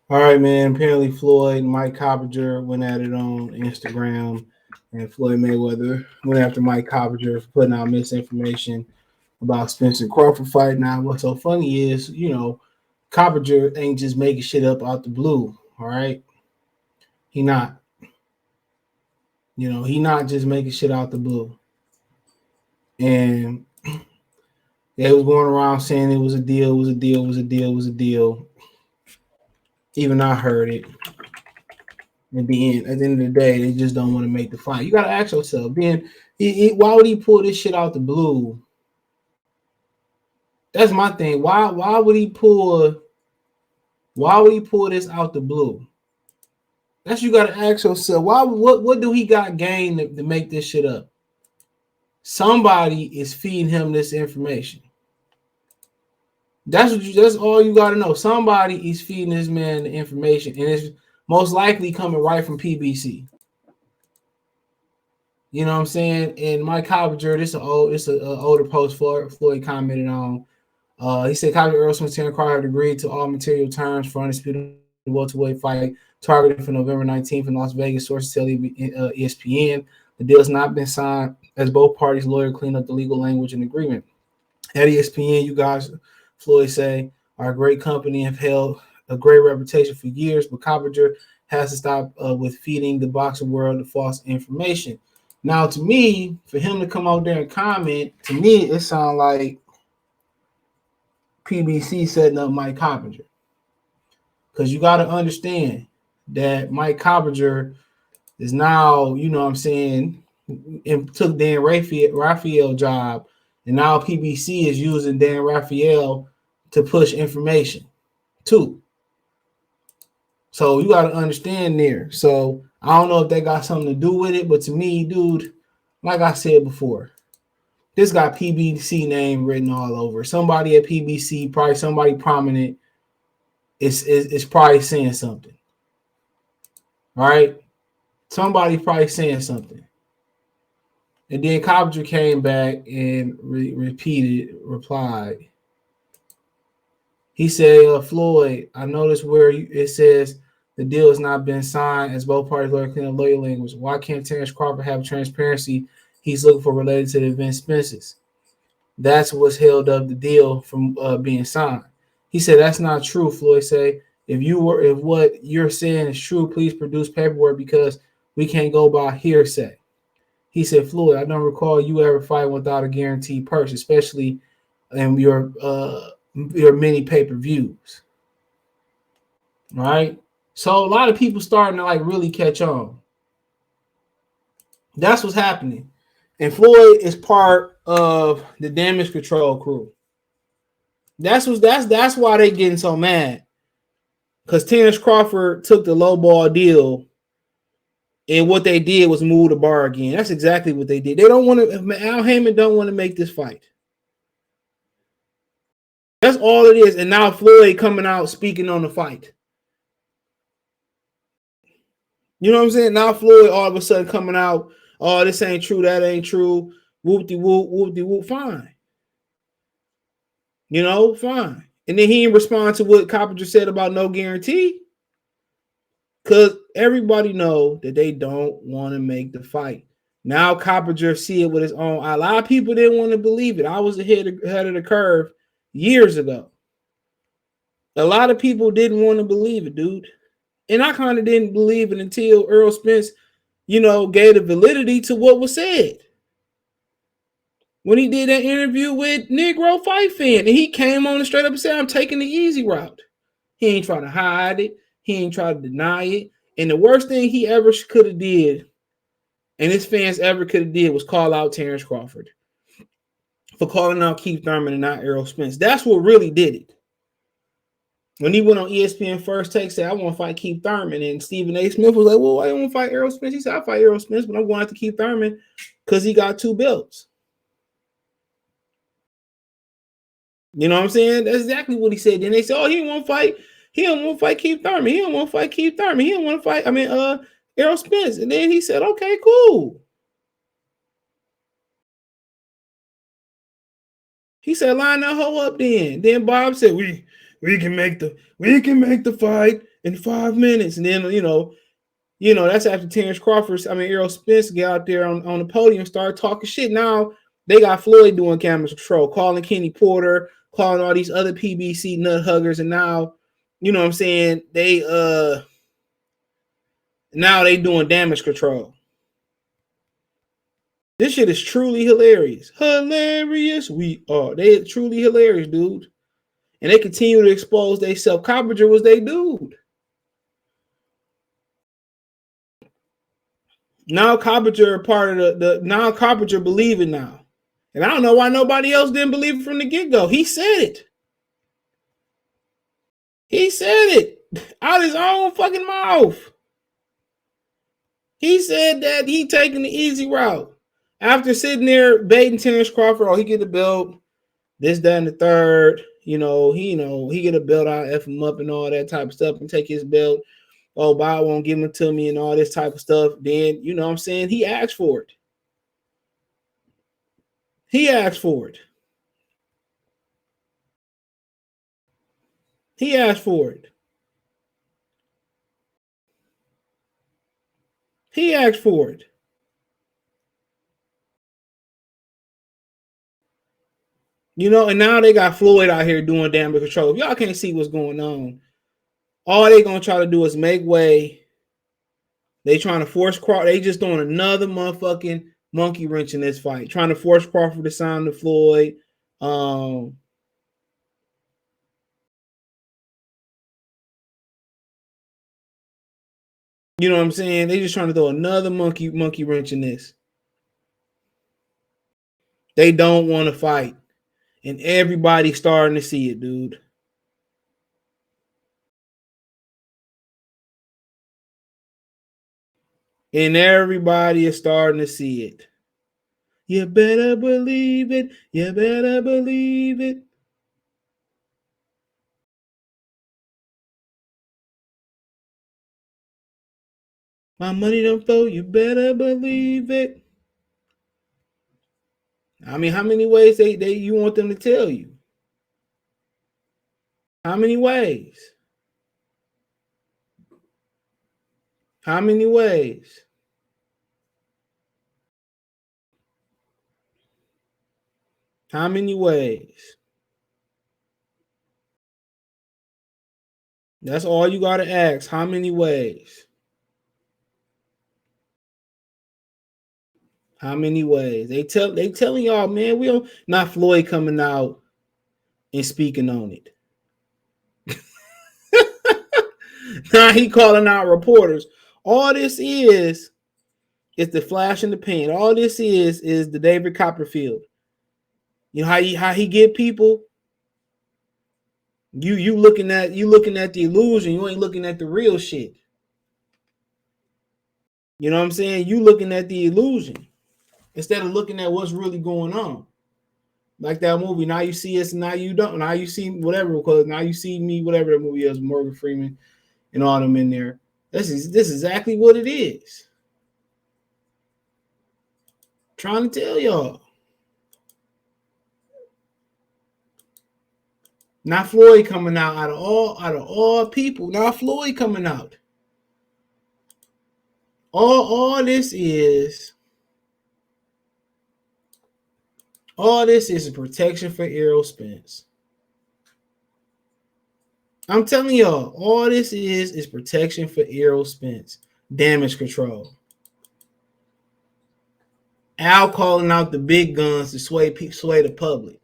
All right, man. Apparently, Floyd and Mike Coppinger went at it on Instagram, and Floyd Mayweather went after Mike Coppinger for putting out misinformation about Spence and Crawford fight. Now, what's so funny is, Coppinger ain't just making shit up out the blue. All right, he not. He not just making shit out the blue. And they was going around saying it was a deal, it was a deal, it was a deal, it was a deal. Even I heard it. At the end of the day, they just don't want to make the fight. You gotta ask yourself, then, why would he pull this shit out the blue? That's my thing. Why would he pull? Why would he pull this out the blue? That's you gotta ask yourself. Why? What do he got gained to make this shit up? Somebody is feeding him this information. That's all you gotta know. Somebody is feeding this man the information, and it's most likely coming right from PBC. You know what I'm saying? And Mike Coppinger, this is an older post Floyd commented on. He said Coppinger, Errol, Spence, Terence, Crawford agreed to all material terms for undisputed welterweight fight targeted for November 19th in Las Vegas. Sources tell ESPN the deal has not been signed as both parties' lawyer clean up the legal language and agreement. At ESPN, you guys, Floyd say, are a great company and have held a great reputation for years, but Coppinger has to stop with feeding the boxing world the false information. Now, to me, for him to come out there and comment, to me, it sounds like PBC setting up Mike Coppinger. Because you got to understand that Mike Coppinger is now, you know what I'm saying, and took Dan Raphael job, and now PBC is using Dan Raphael to push information too. So you got to understand there. So I don't know if that got something to do with it, but to me, dude, like I said before, this got PBC name written all over. Somebody at PBC, probably somebody prominent, is probably saying something. Right? Somebody's probably saying something. And then Coppinger came back and replied. He said, Floyd, I noticed where it says the deal has not been signed as both parties lawyer clean up lawyer language. Why can't Terence Crawford have transparency he's looking for related to the event expenses? That's what's held up the deal from being signed. He said, that's not true, Floyd said. If what you're saying is true, please produce paperwork because we can't go by hearsay. He said, Floyd, I don't recall you ever fighting without a guaranteed purse, especially in your many pay-per-views. Right? So a lot of people starting to like really catch on. That's what's happening. And Floyd is part of the damage control crew. That's why they getting so mad. Because Terence Crawford took the low ball deal, and what they did was move the bar again. That's exactly what they did. They don't want to. Al Heyman don't want to make this fight. That's all it is. And now Floyd coming out speaking on the fight. You know what I'm saying? Now Floyd all of a sudden coming out. Oh, this ain't true. That ain't true. Whoop-de-whoop, whoop-de-whoop. Fine. Fine. And then he didn't respond to what Coppinger said about no guarantee. Because everybody know that they don't want to make the fight. Now Coppinger see it with his own eye. A lot of people didn't want to believe it. I was ahead of the curve years ago. A lot of people didn't want to believe it, dude. And I kind of didn't believe it until Errol Spence, gave the validity to what was said. When he did that interview with Negro Fight Fan, and he came on and straight up and said, I'm taking the easy route. He ain't trying to hide it. He ain't trying to deny it. And the worst thing he ever could have did, and his fans ever could have did, was call out Terence Crawford for calling out Keith Thurman and not Errol Spence. That's what really did it. When he went on ESPN First Take, said, I want to fight Keith Thurman. And Stephen A. Smith was like, well, why don't want to fight Errol Spence? He said, I fight Errol Spence, but I'm going after Keith Thurman because he got 2 belts. You know what I'm saying? That's exactly what he said. Then they said, oh, he don't want to fight. He don't want to fight Keith Thurman. He don't want to fight Keith Thurman. He don't want to fight, Errol Spence. And then he said, okay, cool. He said, line that hoe up then. Then Bob said, we can make the fight in 5 minutes. And then, that's after Terence Crawford, Errol Spence get out there on the podium and start talking shit. Now they got Floyd doing camera control, calling Kenny Porter, calling all these other PBC nut huggers, and now, you know what I'm saying, now they doing damage control. This shit is truly hilarious. Hilarious. They truly hilarious, dude. And they continue to expose themselves. Coppinger was their dude. Now Coppinger part of now Coppinger believe it now. And I don't know why nobody else didn't believe it from the get-go. He said it. He said it out his own fucking mouth. He said that he taking the easy route. After sitting there baiting Terence Crawford, he get the belt, this, that, and the third. He get a belt, I'll F him up and all that type of stuff and take his belt. Oh, Bob won't give it to me and all this type of stuff. Then, you know what I'm saying? He asked for it. He asked for it. He asked for it. He asked for it. And now they got Floyd out here doing damage control. If y'all can't see what's going on, all they gonna try to do is make way. They trying to force Crawford. They just doing another motherfucking monkey wrench in this fight, trying to force Crawford to sign to Floyd. You know what I'm saying? They just trying to throw another monkey wrench in this. They don't want to fight. And everybody's starting to see it, dude. And everybody is starting to see it. You better believe it. You better believe it. My money don't flow. You better believe it. How many ways they you want them to tell you? How many ways? How many ways? How many ways? That's all you got to ask. How many ways? How many ways? They telling y'all, man, we don't, not Floyd coming out and speaking on it. Now he calling out reporters. All this is the flash in the pan. All this is the David Copperfield. You know how he get people? You looking at the illusion, you ain't looking at the real shit. You know what I'm saying? You looking at the illusion instead of looking at what's really going on. Like that movie, Now You See Us, Now You Don't. Now You See whatever, because Now You See Me, whatever that movie is, Morgan Freeman and all them in there. This is exactly what it is. Trying to tell y'all. Not Floyd coming out out of all people. Not Floyd coming out. All this is a protection for Errol Spence. I'm telling y'all, all this is protection for Errol Spence. Damage control. Al calling out the big guns to sway the public.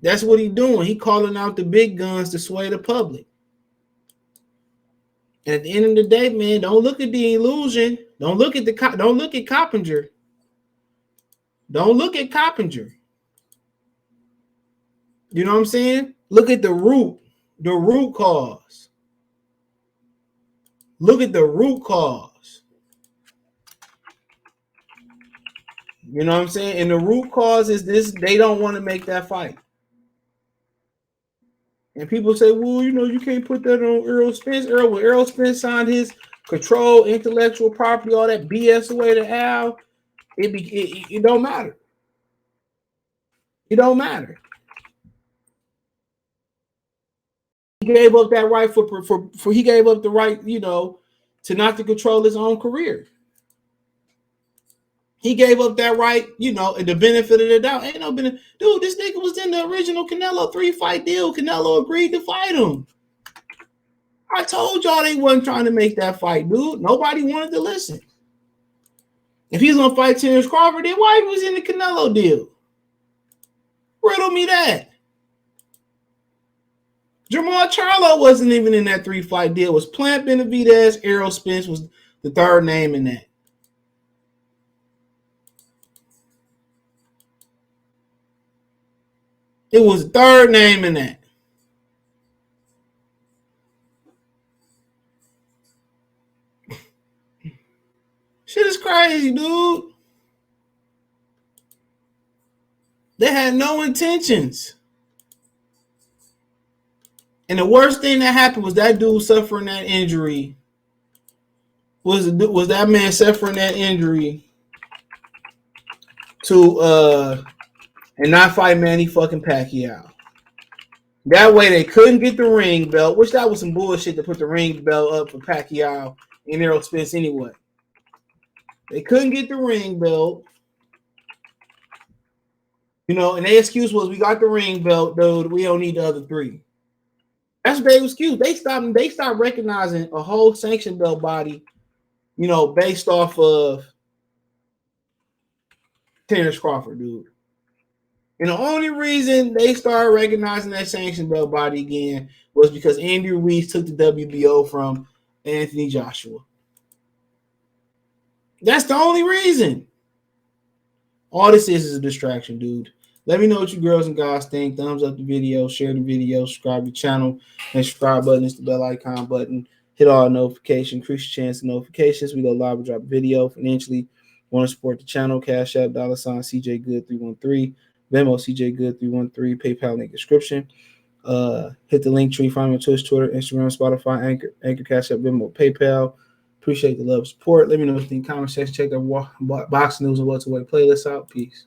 That's what he's doing. He calling out the big guns to sway the public. And at the end of the day, man, don't look at the illusion. Don't look at Coppinger. Don't look at Coppinger. You know what I'm saying? Look at the root cause. Look at the root cause. You know what I'm saying? And the root cause is this: they don't want to make that fight. And people say, well, you can't put that on Errol Spence. When Errol Spence signed his control, intellectual property, all that BS away to Al, it don't matter. It don't matter. gave up that right for he gave up the right, to not to control his own career. He gave up that right, and the benefit of the doubt. Ain't no benefit. Dude, this nigga was in the original Canelo 3-fight deal. Canelo agreed to fight him. I told y'all they wasn't trying to make that fight, dude. Nobody wanted to listen. If he's gonna fight Terence Crawford, then why he was in the Canelo deal? Riddle me that. Jamal Charlo wasn't even in that 3-fight deal. It was Plant Benavidez, Errol, Spence was the third name in that. It was the third name in that. Shit is crazy, dude. They had no intentions. And the worst thing that happened was that dude suffering that injury. Was that man suffering that injury to and not fight Manny fucking Pacquiao. That way they couldn't get the ring belt, which that was some bullshit to put the ring belt up for Pacquiao and Errol Spence anyway. They couldn't get the ring belt. And their excuse was, we got the ring belt, dude. We don't need the other three. That's what their excuse. They stopped recognizing a whole sanction belt body, based off of Terence Crawford, dude. And the only reason they started recognizing that sanction belt body again was because Andy Ruiz took the WBO from Anthony Joshua. That's the only reason. All this is a distraction, dude. Let me know what you girls and guys think. Thumbs up the video, share the video, subscribe to the channel. And subscribe button is the bell icon button. Hit all notifications, increase your chance of notifications. We go live and drop a video. Financially, want to support the channel, Cash App, $, CJ Good 313, Venmo, CJ Good 313, PayPal link description. Hit the link tree, find me on Twitch, Twitter, Instagram, Spotify, Anchor, Cash App, Venmo, PayPal. Appreciate the love, support. Let me know what you think in the comment section. Check that box news and what's away playlist out. Peace.